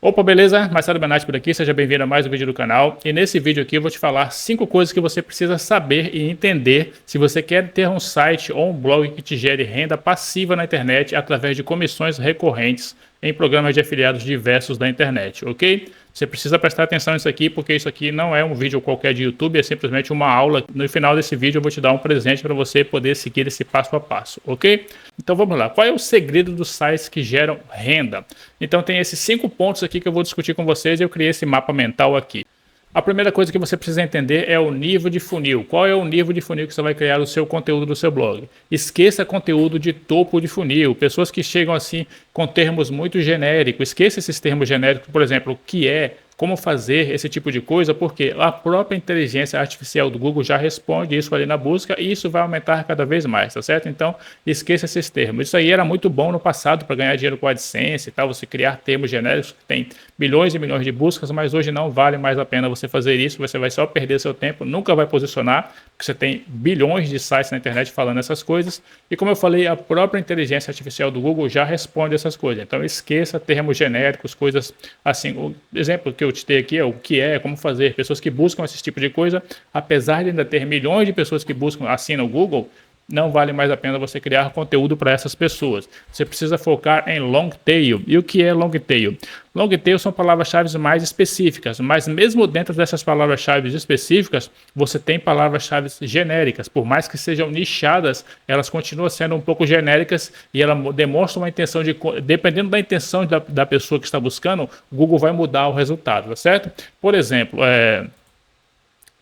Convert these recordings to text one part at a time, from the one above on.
Opa, beleza? Marcelo Benatti por aqui, seja bem-vindo a mais um vídeo do canal. E nesse vídeo aqui eu vou te falar 5 coisas que você precisa saber e entender se você quer ter um site ou um blog que te gere renda passiva na internet através de comissões recorrentes em programas de afiliados diversos da internet, ok? Você precisa prestar atenção nisso aqui, porque isso aqui não é um vídeo qualquer de YouTube, é simplesmente uma aula. No final desse vídeo eu vou te dar um presente para você poder seguir esse passo a passo, ok? Então vamos lá, qual é o segredo dos sites que geram renda? Então tem esses 5 pontos aqui que eu vou discutir com vocês e eu criei esse mapa mental aqui. A primeira coisa que você precisa entender é o nível de funil. Qual é o nível de funil que você vai criar o seu conteúdo do seu blog? Esqueça conteúdo de topo de funil. Pessoas que chegam assim com termos muito genéricos. Esqueça esses termos genéricos, por exemplo, o que é, como fazer esse tipo de coisa, porque a própria inteligência artificial do Google já responde isso ali na busca e isso vai aumentar cada vez mais, tá certo? Então, esqueça esses termos. Isso aí era muito bom no passado para ganhar dinheiro com a AdSense e tal, você criar termos genéricos que tem milhões e milhões de buscas, mas hoje não vale mais a pena você fazer isso, você vai só perder seu tempo, nunca vai posicionar, porque você tem bilhões de sites na internet falando essas coisas, e como eu falei, a própria inteligência artificial do Google já responde essas coisas. Então, esqueça termos genéricos, coisas assim. O exemplo que eu te dei aqui é o que é, como fazer. Pessoas que buscam esse tipo de coisa, apesar de ainda ter milhões de pessoas que buscam assim no Google, não vale mais a pena você criar conteúdo para essas pessoas. Você precisa focar em long tail. E o que é long tail? Long tail são palavras-chave mais específicas, mas mesmo dentro dessas palavras-chave específicas, você tem palavras-chave genéricas. Por mais que sejam nichadas, elas continuam sendo um pouco genéricas e ela demonstra uma intenção de... Dependendo da intenção da pessoa que está buscando, o Google vai mudar o resultado, tá certo? Por exemplo,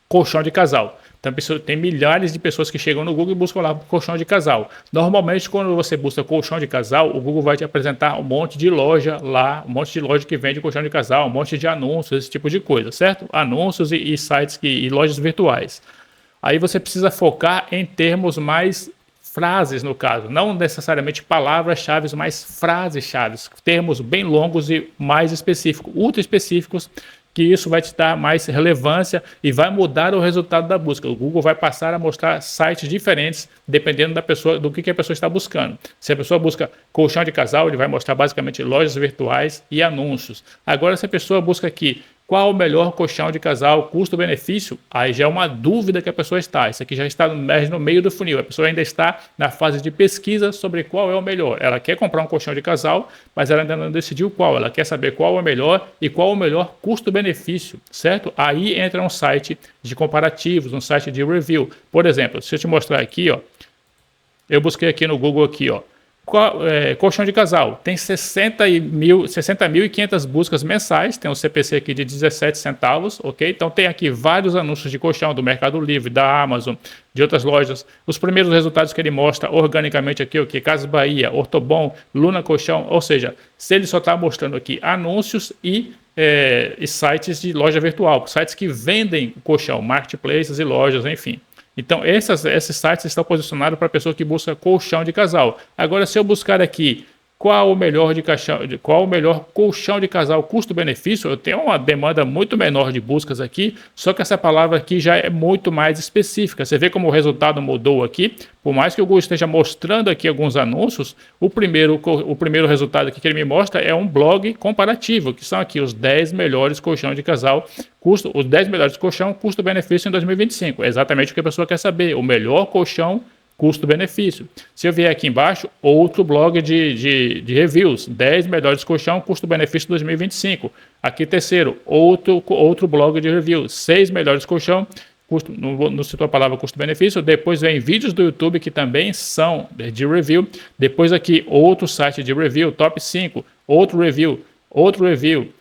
colchão de casal. Então, tem milhares de pessoas que chegam no Google e buscam lá colchão de casal. Normalmente, quando você busca colchão de casal, o Google vai te apresentar um monte de loja lá, um monte de loja que vende colchão de casal, um monte de anúncios, esse tipo de coisa, certo? Anúncios e sites e lojas virtuais. Aí você precisa focar em termos mais frases, no caso, não necessariamente palavras-chave, mas frases-chave, termos bem longos e mais específicos, ultra específicos, que isso vai te dar mais relevância e vai mudar o resultado da busca. O Google vai passar a mostrar sites diferentes dependendo da pessoa, do que a pessoa está buscando. Se a pessoa busca colchão de casal, ele vai mostrar basicamente lojas virtuais e anúncios. Agora, se a pessoa busca aqui qual o melhor colchão de casal, custo-benefício, aí já é uma dúvida que a pessoa está. Isso aqui já está no meio do funil. A pessoa ainda está na fase de pesquisa sobre qual é o melhor. Ela quer comprar um colchão de casal, mas ela ainda não decidiu qual. Ela quer saber qual é o melhor e qual o melhor custo-benefício, certo? Aí entra um site de comparativos, um site de review. Por exemplo, se eu te mostrar aqui, ó, eu busquei aqui no Google aqui, ó, colchão de casal, tem 60.500 buscas mensais, tem um CPC aqui de 17 centavos, ok? Então tem aqui vários anúncios de colchão do Mercado Livre, da Amazon, de outras lojas. Os primeiros resultados que ele mostra organicamente aqui, o que? Casas Bahia, Ortobon, Luna Colchão, ou seja, se ele só está mostrando aqui anúncios e sites de loja virtual, sites que vendem colchão, marketplaces e lojas, enfim. Então, esses sites estão posicionados para a pessoa que busca colchão de casal. Agora, se eu buscar aqui qual o melhor colchão de casal custo-benefício, eu tenho uma demanda muito menor de buscas aqui, só que essa palavra aqui já é muito mais específica. Você vê como o resultado mudou aqui. Por mais que o Google esteja mostrando aqui alguns anúncios, o primeiro resultado aqui que ele me mostra é um blog comparativo, que são aqui os 10 melhores colchão de casal, os 10 melhores colchão custo-benefício em 2025. É exatamente o que a pessoa quer saber, o melhor colchão custo-benefício. Se eu vier aqui embaixo, outro blog de reviews, 10 melhores colchão, custo-benefício 2025. Aqui terceiro, outro blog de reviews, 6 melhores colchão, não citou a palavra custo-benefício. Depois vem vídeos do YouTube que também são de review. Depois aqui outro site de review, top 5, outro review.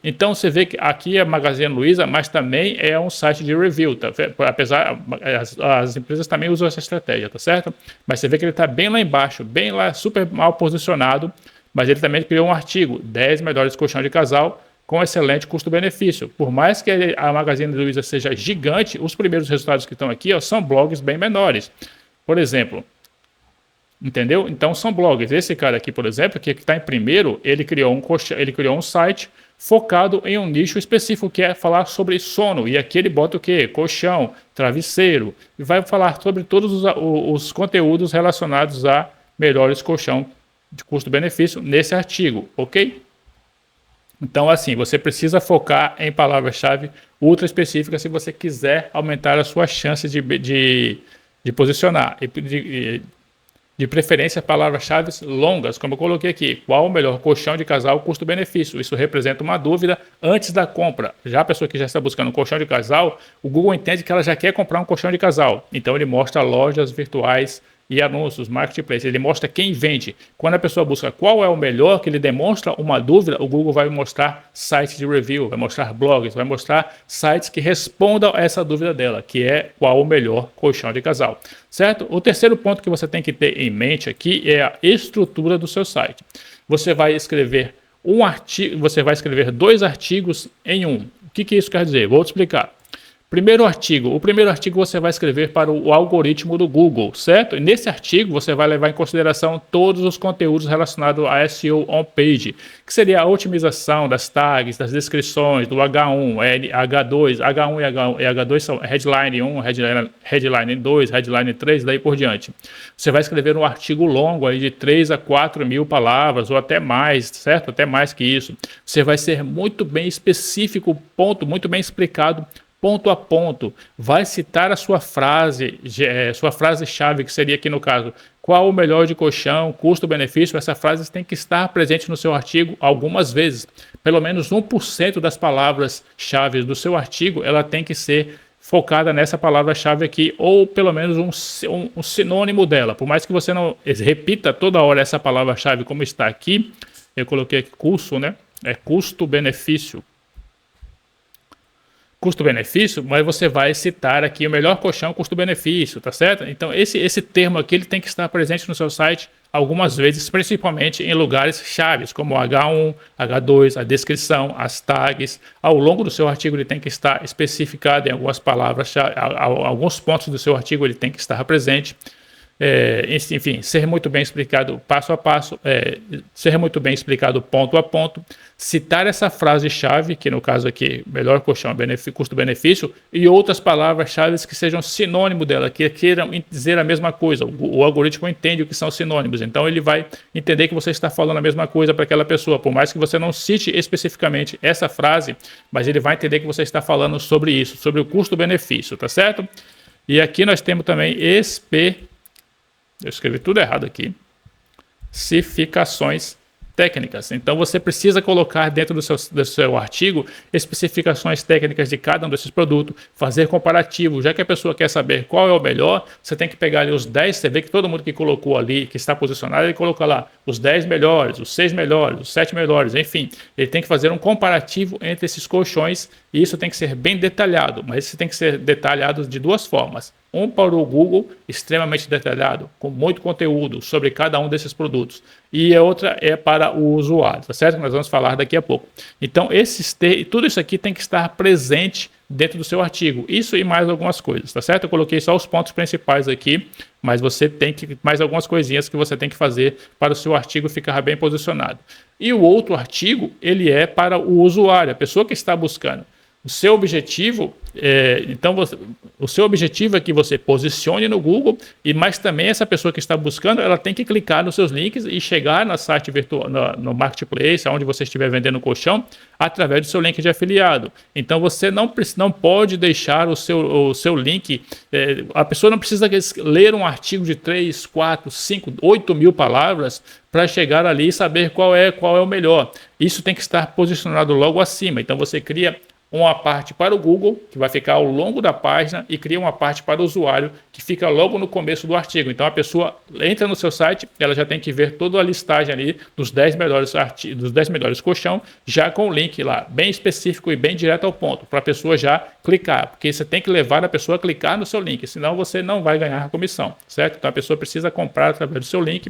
Então você vê que aqui é Magazine Luiza, mas também é um site de review, tá? Apesar, as empresas também usam essa estratégia, tá certo? Mas você vê que ele está bem lá embaixo, bem lá, super mal posicionado, mas ele também criou um artigo, 10 melhores colchão de casal com excelente custo-benefício. Por mais que a Magazine Luiza seja gigante, os primeiros resultados que estão aqui, ó, são blogs bem menores. Por exemplo, entendeu? Então são blogs. Esse cara aqui, por exemplo, que está em primeiro, ele criou um site focado em um nicho específico, que é falar sobre sono. E aqui ele bota o quê? Colchão, travesseiro. E vai falar sobre todos os conteúdos relacionados a melhores colchão de custo-benefício nesse artigo, ok? Então, assim, você precisa focar em palavras-chave ultra específicas se você quiser aumentar a sua chance de posicionar. De preferência, palavras-chave longas, como eu coloquei aqui. Qual o melhor colchão de casal custo-benefício? Isso representa uma dúvida antes da compra. Já a pessoa que já está buscando um colchão de casal, o Google entende que ela já quer comprar um colchão de casal. Então, ele mostra lojas virtuais e anúncios, marketplace, ele mostra quem vende. Quando a pessoa busca qual é o melhor, que ele demonstra uma dúvida, o Google vai mostrar sites de review, vai mostrar blogs, vai mostrar sites que respondam a essa dúvida dela, que é qual o melhor colchão de casal, certo? O terceiro ponto que você tem que ter em mente aqui é a estrutura do seu site. Você vai escrever um artigo, você vai escrever 2 artigos em um. O que isso quer dizer? Vou te explicar. O primeiro artigo você vai escrever para o algoritmo do Google, certo? E nesse artigo você vai levar em consideração todos os conteúdos relacionados a SEO on-page, que seria a otimização das tags, das descrições, do H1, H2, H1 e H2 são headline 1, headline 2, headline 3, daí por diante. Você vai escrever um artigo longo aí de 3 a 4 mil palavras ou até mais, certo? Até mais que isso. Você vai ser muito bem específico, muito bem explicado, ponto a ponto, vai citar a sua frase-chave, que seria aqui no caso, qual o melhor de colchão, custo-benefício. Essa frase tem que estar presente no seu artigo algumas vezes. Pelo menos 1% das palavras-chave do seu artigo, ela tem que ser focada nessa palavra-chave aqui, ou pelo menos um sinônimo dela. Por mais que você não repita toda hora essa palavra-chave como está aqui, eu coloquei aqui custo, né? É custo-benefício. Custo-benefício, mas você vai citar aqui o melhor colchão custo-benefício, tá certo? Então esse termo aqui ele tem que estar presente no seu site algumas vezes, principalmente em lugares chaves, como o H1, H2, a descrição, as tags. Ao longo do seu artigo ele tem que estar especificado em algumas palavras, alguns pontos do seu artigo ele tem que estar presente. Enfim, ser muito bem explicado passo a passo, ser muito bem explicado ponto a ponto, citar essa frase-chave, que no caso aqui, melhor colchão, custo-benefício, e outras palavras-chave que sejam sinônimo dela, que queiram dizer a mesma coisa. O algoritmo entende o que são sinônimos, então ele vai entender que você está falando a mesma coisa para aquela pessoa, por mais que você não cite especificamente essa frase, mas ele vai entender que você está falando sobre isso, sobre o custo-benefício, tá certo? E aqui nós temos também eu escrevi tudo errado aqui. Especificações técnicas. Então você precisa colocar dentro do seu artigo especificações técnicas de cada um desses produtos, fazer comparativo. Já que a pessoa quer saber qual é o melhor, você tem que pegar ali os 10, você vê que todo mundo que colocou ali, que está posicionado, ele colocou lá os 10 melhores, os 6 melhores, os 7 melhores, enfim. Ele tem que fazer um comparativo entre esses colchões e isso tem que ser bem detalhado, mas isso tem que ser detalhado de duas formas. Um para o Google, extremamente detalhado, com muito conteúdo sobre cada um desses produtos. E a outra é para o usuário, tá certo? Nós vamos falar daqui a pouco. Então, tudo isso aqui tem que estar presente dentro do seu artigo. Isso e mais algumas coisas, tá certo? Eu coloquei só os pontos principais aqui, mas você tem que mais algumas coisinhas que você tem que fazer para o seu artigo ficar bem posicionado. E o outro artigo, ele é para o usuário, a pessoa que está buscando. O seu objetivo o seu objetivo é que você posicione no Google, mas também essa pessoa que está buscando, ela tem que clicar nos seus links e chegar no site virtual, no marketplace, onde você estiver vendendo o colchão, através do seu link de afiliado. Então você não pode deixar o seu link, a pessoa não precisa ler um artigo de 3, 4, 5, 8 mil palavras para chegar ali e saber qual é o melhor. Isso tem que estar posicionado logo acima. Então você cria uma parte para o Google, que vai ficar ao longo da página, e cria uma parte para o usuário, que fica logo no começo do artigo. Então a pessoa entra no seu site, ela já tem que ver toda a listagem ali dos 10 melhores colchão, já com o link lá, bem específico e bem direto ao ponto, para a pessoa já clicar, porque você tem que levar a pessoa a clicar no seu link, senão você não vai ganhar a comissão, certo? Então a pessoa precisa comprar através do seu link,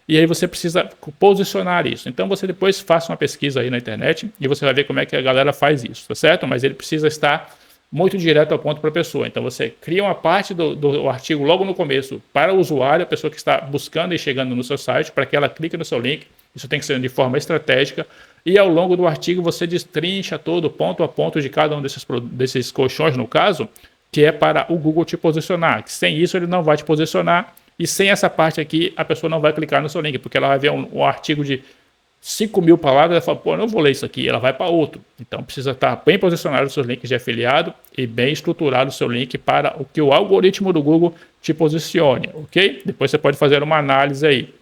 e aí você precisa posicionar isso. Então você depois faça uma pesquisa aí na internet e você vai ver como é que a galera faz isso, tá certo? Mas ele precisa estar muito direto ao ponto para a pessoa. Então você cria uma parte do artigo logo no começo para o usuário, a pessoa que está buscando e chegando no seu site, para que ela clique no seu link. Isso tem que ser de forma estratégica. E ao longo do artigo você destrincha todo ponto a ponto de cada um desses colchões, no caso, que é para o Google te posicionar. Sem isso ele não vai te posicionar. E sem essa parte aqui, a pessoa não vai clicar no seu link, porque ela vai ver um artigo de 5 mil palavras, ela fala, pô, eu não vou ler isso aqui, ela vai para outro. Então precisa estar bem posicionado os seus links de afiliado e bem estruturado o seu link para o que o algoritmo do Google te posicione, ok? Depois você pode fazer uma análise aí.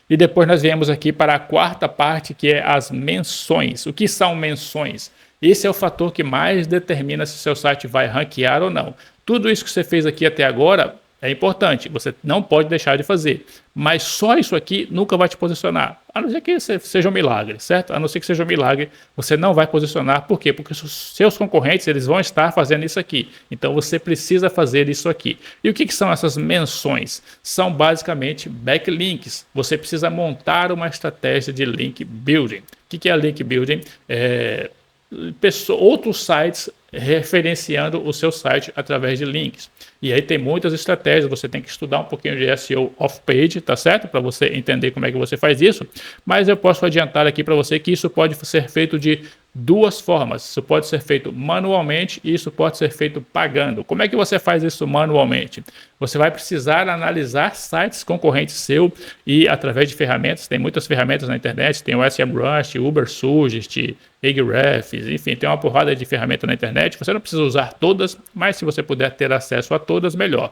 E depois nós viemos aqui para a quarta parte, que é as menções. O que são menções? Esse é o fator que mais determina se seu site vai ranquear ou não. Tudo isso que você fez aqui até agora é importante, você não pode deixar de fazer. Mas só isso aqui nunca vai te posicionar. A não ser que seja um milagre, certo? A não ser que seja um milagre, você não vai posicionar. Por quê? Porque os seus concorrentes eles vão estar fazendo isso aqui. Então você precisa fazer isso aqui. E o que são essas menções? São basicamente backlinks. Você precisa montar uma estratégia de link building. O que é link building? Outros sites referenciando o seu site através de links. E aí tem muitas estratégias, você tem que estudar um pouquinho de SEO off-page, tá certo? Para você entender como é que você faz isso. Mas eu posso adiantar aqui para você que isso pode ser feito de duas formas. Isso pode ser feito manualmente e isso pode ser feito pagando. Como é que você faz isso manualmente? Você vai precisar analisar sites concorrentes seu e através de ferramentas, tem muitas ferramentas na internet, tem o SEMrush, Ubersuggest, Ahrefs, enfim, tem uma porrada de ferramentas na internet. Você não precisa usar todas, mas se você puder ter acesso a todas, melhor.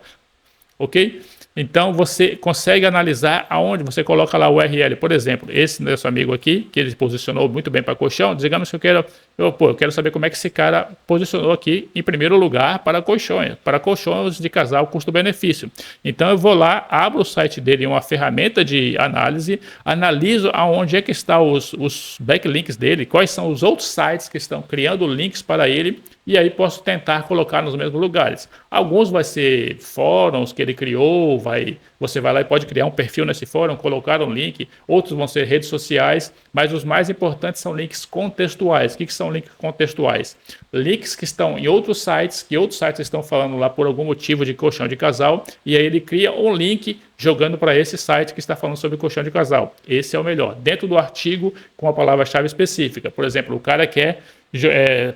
Ok? Então você consegue analisar aonde você coloca lá o URL. Por exemplo, esse nosso amigo aqui, que ele posicionou muito bem para colchão, digamos que eu quero saber como é que esse cara posicionou aqui em primeiro lugar para colchões de casal custo-benefício. Então eu vou lá, abro o site dele em uma ferramenta de análise, analiso aonde é que estão os backlinks dele, quais são os outros sites que estão criando links para ele, e aí posso tentar colocar nos mesmos lugares. Alguns vai ser fóruns que ele criou, você vai lá e pode criar um perfil nesse fórum, colocar um link, outros vão ser redes sociais, mas os mais importantes são links contextuais. O que são links contextuais? Links que estão em outros sites, que outros sites estão falando lá por algum motivo de colchão de casal, e aí ele cria um link jogando para esse site que está falando sobre colchão de casal. Esse é o melhor. Dentro do artigo, com a palavra-chave específica. Por exemplo, o cara quer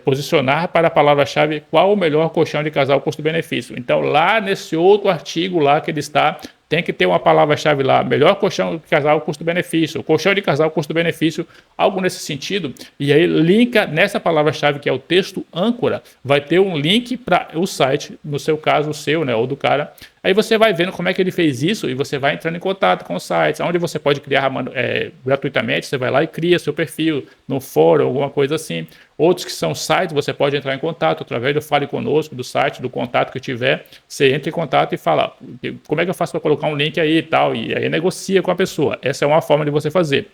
posicionar para a palavra-chave qual o melhor colchão de casal custo-benefício. Então, lá nesse outro artigo lá que ele está, tem que ter uma palavra-chave lá, melhor colchão de casal custo-benefício, colchão de casal custo-benefício, algo nesse sentido, e aí linka nessa palavra-chave que é o texto âncora, vai ter um link para o site, no seu caso o seu, né, ou do cara. Aí você vai vendo como é que ele fez isso e você vai entrando em contato com os sites, onde você pode criar gratuitamente, você vai lá e cria seu perfil no fórum, alguma coisa assim. Outros que são sites, você pode entrar em contato através do Fale Conosco, do site, do contato que tiver, você entra em contato e fala, como é que eu faço para colocar um link aí e tal, e aí negocia com a pessoa. Essa é uma forma de você fazer.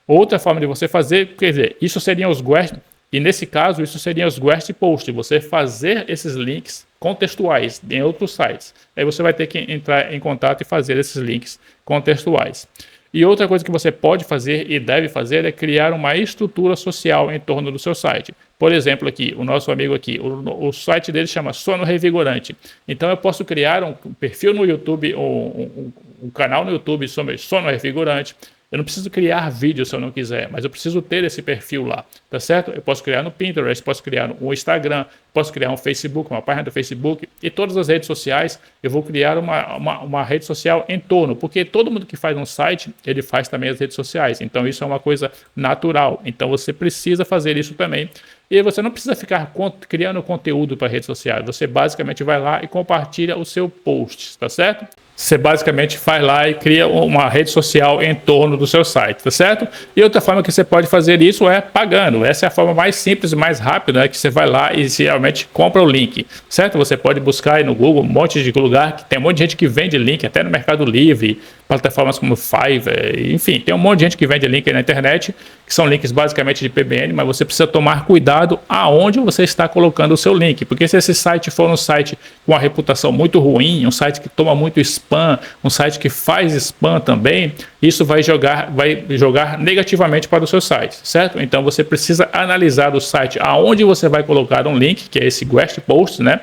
Outra forma de você fazer, quer dizer, isso seriam os guest, e nesse caso, isso seriam os guest posts, você fazer esses links contextuais em outros sites. Aí você vai ter que entrar em contato e fazer esses links contextuais. E outra coisa que você pode fazer e deve fazer é criar uma estrutura social em torno do seu site. Por exemplo, aqui, o nosso amigo aqui, o site dele chama Sono Revigorante. Então eu posso criar um perfil no YouTube, um canal no YouTube sobre Sono Revigorante. Eu não preciso criar vídeo se eu não quiser, mas eu preciso ter esse perfil lá, tá certo? Eu posso criar no Pinterest, posso criar no Instagram, posso criar um Facebook, uma página do Facebook, e todas as redes sociais, eu vou criar uma rede social em torno, porque todo mundo que faz um site, ele faz também as redes sociais, então isso é uma coisa natural, então você precisa fazer isso também, e você não precisa ficar criando conteúdo para redes sociais, você basicamente vai lá e compartilha o seu post, tá certo? Você basicamente vai lá e cria uma rede social em torno do seu site, tá certo? E outra forma que você pode fazer isso é pagando. Essa é a forma mais simples e mais rápida, né? Que você vai lá e realmente compra o link, certo? Você pode buscar aí no Google um monte de lugar, que tem um monte de gente que vende link, até no Mercado Livre, plataformas como Fiverr, enfim, tem um monte de gente que vende link aí na internet, que são links basicamente de PBN, mas você precisa tomar cuidado aonde você está colocando o seu link, porque se esse site for um site com uma reputação muito ruim, um site que toma muito spam, um site que faz spam também, isso vai jogar negativamente para o seu site, certo? Então você precisa analisar do site aonde você vai colocar um link, que é esse guest post, né?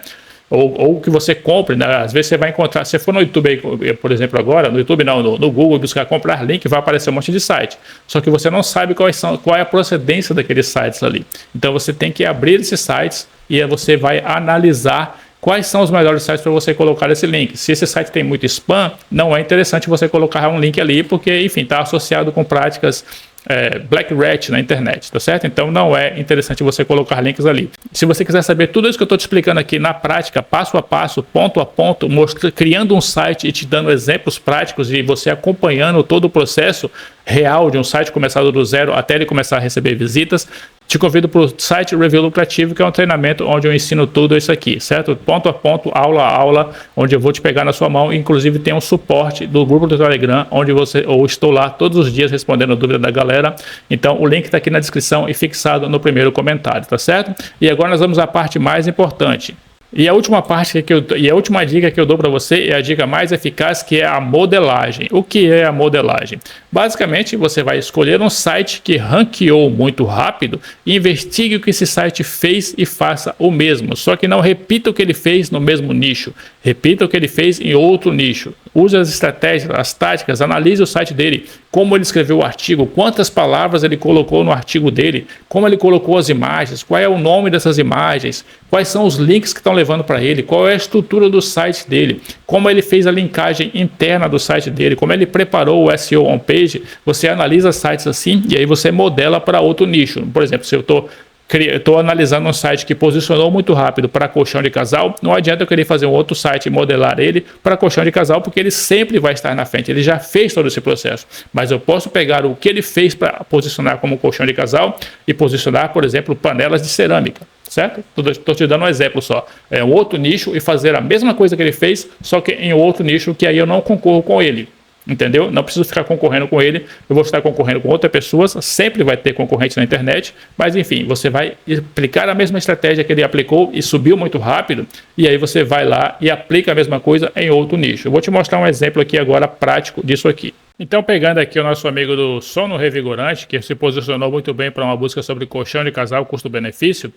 Ou que você compre, né? Às vezes você vai encontrar, se for no YouTube aí, por exemplo agora, no YouTube não, no Google, buscar comprar link, vai aparecer um monte de site, só que você não sabe qual é a procedência daqueles sites ali, então você tem que abrir esses sites e aí você vai analisar quais são os melhores sites para você colocar esse link. Se esse site tem muito spam, não é interessante você colocar um link ali, porque, enfim, está associado com práticas Black Hat na internet, tá certo? Então não é interessante você colocar links ali. Se você quiser saber tudo isso que eu estou te explicando aqui na prática, passo a passo, ponto a ponto, criando um site e te dando exemplos práticos e você acompanhando todo o processo real de um site começado do zero até ele começar a receber visitas, te convido para o site Review Lucrativo, que é um treinamento onde eu ensino tudo isso aqui, certo? Ponto a ponto, aula a aula, onde eu vou te pegar na sua mão. Inclusive tem um suporte do grupo do Telegram, onde eu estou lá todos os dias respondendo a dúvida da galera. Então o link está aqui na descrição e fixado no primeiro comentário, tá certo? E agora nós vamos à parte mais importante. E a última parte a última dica que eu dou para você é a dica mais eficaz, que é a modelagem. O que é a modelagem? Basicamente, você vai escolher um site que ranqueou muito rápido e investigue o que esse site fez e faça o mesmo. Só que não repita o que ele fez no mesmo nicho. Repita o que ele fez em outro nicho. Use as estratégias, as táticas, analise o site dele, como ele escreveu o artigo, quantas palavras ele colocou no artigo dele, como ele colocou as imagens, qual é o nome dessas imagens, quais são os links que estão levando para ele, qual é a estrutura do site dele, como ele fez a linkagem interna do site dele, como ele preparou o SEO on page. Você analisa sites assim e aí você modela para outro nicho. Por exemplo, se eu estou analisando um site que posicionou muito rápido para colchão de casal, não adianta eu querer fazer um outro site e modelar ele para colchão de casal, porque ele sempre vai estar na frente, ele já fez todo esse processo. Mas eu posso pegar o que ele fez para posicionar como colchão de casal e posicionar, por exemplo, panelas de cerâmica, certo? Estou te dando um exemplo só. É um outro nicho e fazer a mesma coisa que ele fez, só que em outro nicho que aí eu não concorro com ele. Entendeu? Não preciso ficar concorrendo com ele, eu vou estar concorrendo com outras pessoas, sempre vai ter concorrente na internet, mas enfim, você vai aplicar a mesma estratégia que ele aplicou e subiu muito rápido, e aí você vai lá e aplica a mesma coisa em outro nicho. Eu vou te mostrar um exemplo aqui agora prático disso aqui. Então, pegando aqui o nosso amigo do Sono Revigorante, que se posicionou muito bem para uma busca sobre colchão de casal, custo-benefício.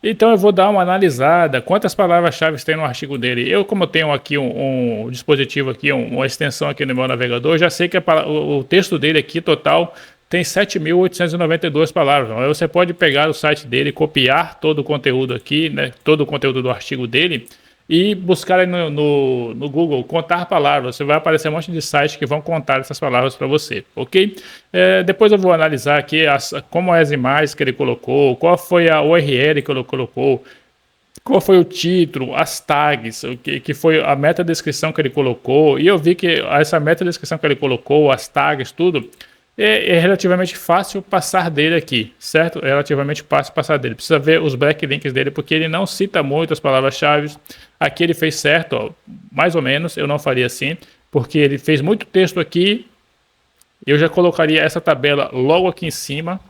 Então eu vou dar uma analisada, quantas palavras-chave tem no artigo dele. Eu, como tenho aqui um dispositivo aqui, uma extensão aqui no meu navegador, já sei que o texto dele aqui total tem 7.892 palavras. Aí você pode pegar o site dele, copiar todo o conteúdo aqui, né, todo o conteúdo do artigo dele, e buscar aí no Google, contar palavras. Você vai aparecer um monte de sites que vão contar essas palavras para você, ok? Depois eu vou analisar aqui como as imagens que ele colocou, qual foi a URL que ele colocou, qual foi o título, as tags, que foi a metadescrição que ele colocou. E eu vi que essa metadescrição que ele colocou, as tags, tudo, é relativamente fácil passar dele aqui, certo? É relativamente fácil passar dele. Precisa ver os backlinks dele, porque ele não cita muito as palavras-chave. Aqui ele fez certo, ó, mais ou menos. Eu não faria assim, porque ele fez muito texto aqui. Eu já colocaria essa tabela logo aqui em cima.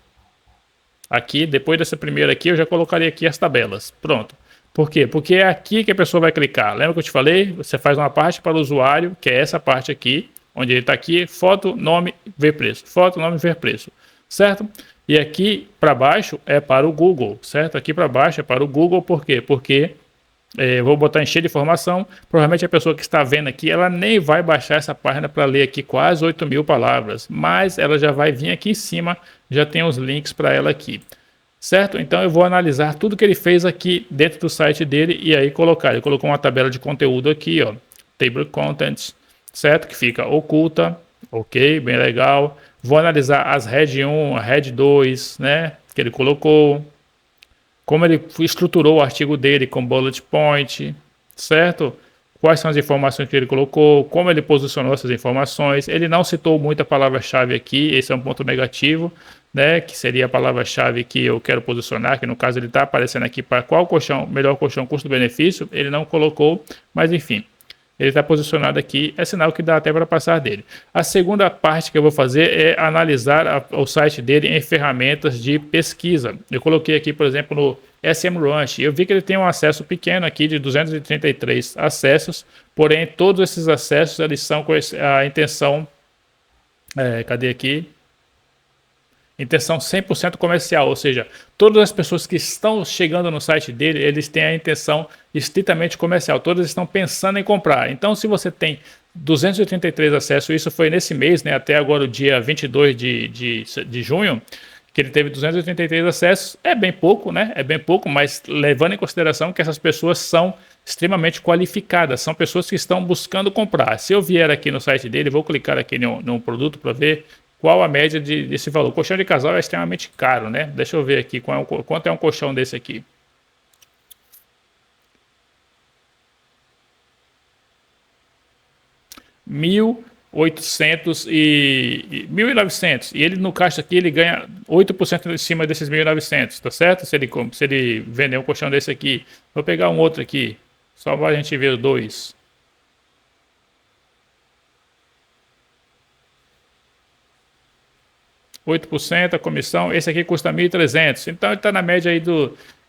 Aqui, depois dessa primeira aqui, eu já colocaria aqui as tabelas. Pronto. Por quê? Porque é aqui que a pessoa vai clicar. Lembra que eu te falei? Você faz uma parte para o usuário, que é essa parte aqui, onde ele está aqui, foto, nome, ver preço. Foto, nome, ver preço. Certo? E aqui para baixo é para o Google, certo? Aqui para baixo é para o Google, por quê? Porque vou botar encher de informação. Provavelmente a pessoa que está vendo aqui, ela nem vai baixar essa página para ler aqui quase 8.000 palavras, mas ela já vai vir aqui em cima, já tem os links para ela aqui. Certo? Então eu vou analisar tudo que ele fez aqui dentro do site dele e aí colocar. Ele colocou uma tabela de conteúdo aqui, ó, Table Contents, certo? Que fica oculta, ok, bem legal. Vou analisar as Head 1, a Head 2, né, que ele colocou. Como ele estruturou o artigo dele com bullet point, certo? Quais são as informações que ele colocou, como ele posicionou essas informações. Ele não citou muita palavra-chave aqui, esse é um ponto negativo, né? Que seria a palavra-chave que eu quero posicionar, que no caso ele está aparecendo aqui para qual colchão, melhor colchão custo-benefício, ele não colocou, mas enfim. Ele está posicionado aqui, é sinal que dá até para passar dele. A segunda parte que eu vou fazer é analisar o site dele em ferramentas de pesquisa. Eu coloquei aqui, por exemplo, no SEMrush. Eu vi que ele tem um acesso pequeno aqui de 233 acessos, porém todos esses acessos eles são com a intenção, cadê aqui? Intenção 100% comercial, ou seja, todas as pessoas que estão chegando no site dele, eles têm a intenção estritamente comercial, todas estão pensando em comprar. Então, se você tem 283 acessos, isso foi nesse mês, né, até agora o dia 22 de junho, que ele teve 283 acessos, é bem pouco, né? É bem pouco, mas levando em consideração que essas pessoas são extremamente qualificadas, são pessoas que estão buscando comprar. Se eu vier aqui no site dele, vou clicar aqui no produto para ver qual a média desse valor. O colchão de casal é extremamente caro, né? Deixa eu ver aqui quanto é um colchão desse aqui. R$1.800 e ele no caixa aqui ele ganha 8% em cima desses 1.900, tá certo? Se ele vender um colchão desse aqui, vou pegar um outro aqui, só para a gente ver os dois. ,8% a comissão, esse aqui custa 1.300, então ele está na média aí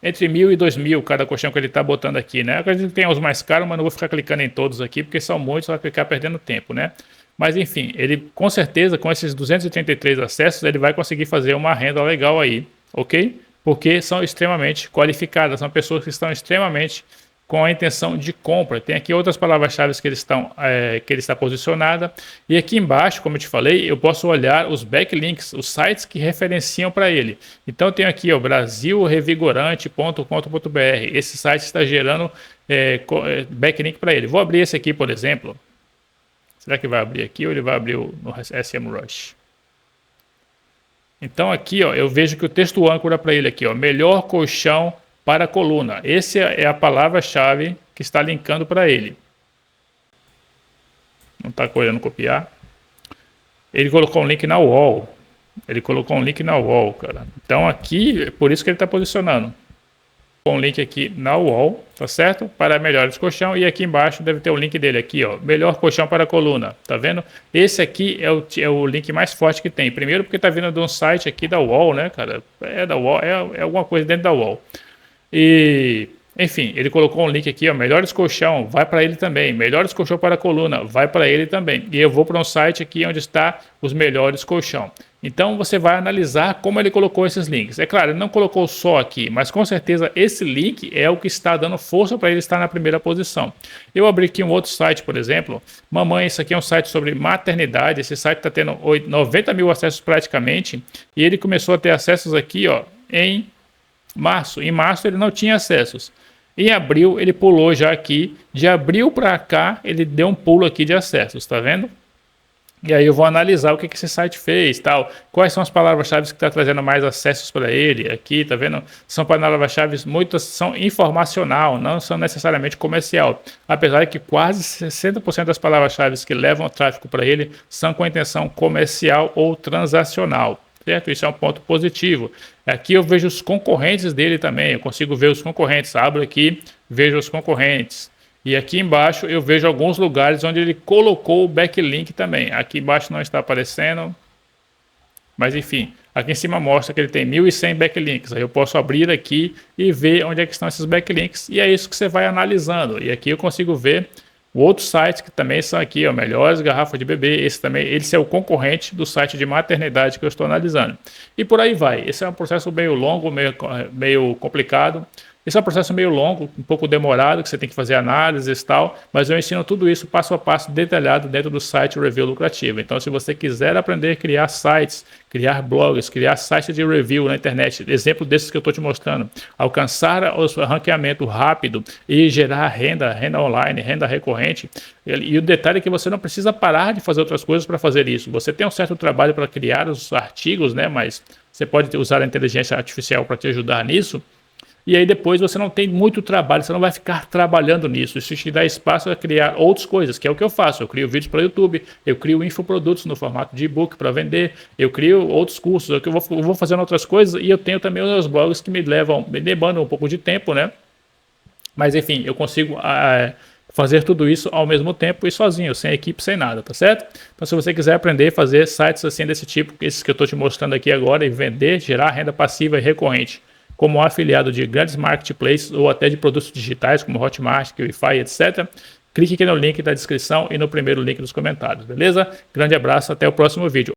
entre 1.000 e 2.000 cada colchão que ele está botando aqui, né? Acredito que tem os mais caros, mas não vou ficar clicando em todos aqui, porque são muitos, vai ficar perdendo tempo, né? Mas enfim, ele com certeza com esses 233 acessos, ele vai conseguir fazer uma renda legal aí, ok? Porque são extremamente qualificadas, são pessoas que estão extremamente com a intenção de compra. Tem aqui outras palavras-chave que ele está posicionada. E aqui embaixo, como eu te falei, eu posso olhar os backlinks, os sites que referenciam para ele. Então eu tenho aqui o brasilrevigorante.com.br. Esse site está gerando backlink para ele. Vou abrir esse aqui, por exemplo. Será que vai abrir aqui ou ele vai abrir no SEMrush? Então aqui, ó, eu vejo que o texto âncora para ele aqui, ó, melhor colchão para a coluna. Essa é a palavra-chave que está linkando para ele. Não está correndo copiar. Ele colocou um link na wall. Cara. Então aqui, é por isso que ele está posicionando. Com um link aqui na wall, tá certo? Para melhores colchão. E aqui embaixo deve ter o link dele aqui, ó. Melhor colchão para a coluna. Tá vendo? Esse aqui é o link mais forte que tem. Primeiro porque tá vindo de um site aqui da wall, né, cara? É da wall, é alguma coisa dentro da wall. E, enfim, ele colocou um link aqui, ó, melhores colchão, vai para ele também, melhores colchão para a coluna, vai para ele também. E eu vou para um site aqui onde está os melhores colchão. Então você vai analisar como ele colocou esses links. É claro, ele não colocou só aqui, mas com certeza esse link é o que está dando força para ele estar na primeira posição. Eu abri aqui um outro site, por exemplo, Mamãe, isso aqui é um site sobre maternidade, esse site está tendo 90 mil acessos praticamente, e ele começou a ter acessos aqui, ó, em março. Em março ele não tinha acessos. Em abril ele pulou já aqui. De abril para cá ele deu um pulo aqui de acessos, tá vendo? E aí eu vou analisar o que esse site fez, tal. Quais são as palavras-chave que está trazendo mais acessos para ele. Aqui, tá vendo? São palavras-chave, muitas são informacional, não são necessariamente comercial. Apesar de que quase 60% das palavras-chave que levam o tráfego para ele são com a intenção comercial ou transacional. Certo? Isso é um ponto positivo. Aqui eu vejo os concorrentes dele também, eu consigo ver os concorrentes. Abro aqui, vejo os concorrentes. E aqui embaixo eu vejo alguns lugares onde ele colocou o backlink também. Aqui embaixo não está aparecendo, mas enfim, aqui em cima mostra que ele tem 1.100 backlinks. Aí eu posso abrir aqui e ver onde é que estão esses backlinks. E é isso que você vai analisando. E aqui eu consigo ver outros sites que também são aqui, ó, melhores garrafas de bebê. Esse é o concorrente do site de maternidade que eu estou analisando. E por aí vai. Esse é um processo meio longo, meio complicado. Esse é um processo meio longo, um pouco demorado, que você tem que fazer análises e tal, mas eu ensino tudo isso passo a passo detalhado dentro do site Review Lucrativo. Então, se você quiser aprender a criar sites, criar blogs, criar sites de review na internet, exemplo desses que eu estou te mostrando, alcançar o ranqueamento rápido e gerar renda online, renda recorrente, e o detalhe é que você não precisa parar de fazer outras coisas para fazer isso. Você tem um certo trabalho para criar os artigos, né? Mas você pode usar a inteligência artificial para te ajudar nisso. E aí depois você não tem muito trabalho, você não vai ficar trabalhando nisso. Isso te dá espaço para criar outras coisas, que é o que eu faço. Eu crio vídeos para o YouTube, eu crio infoprodutos no formato de e-book para vender, eu crio outros cursos, eu vou fazendo outras coisas e eu tenho também os blogs que me demandam um pouco de tempo, né? Mas enfim, eu consigo fazer tudo isso ao mesmo tempo e sozinho, sem equipe, sem nada, tá certo? Então se você quiser aprender a fazer sites assim desse tipo, esses que eu estou te mostrando aqui agora, e vender, gerar renda passiva e recorrente, como afiliado de grandes marketplaces ou até de produtos digitais como Hotmart, QIFI, etc. Clique aqui no link da descrição e no primeiro link dos comentários, beleza? Grande abraço, até o próximo vídeo.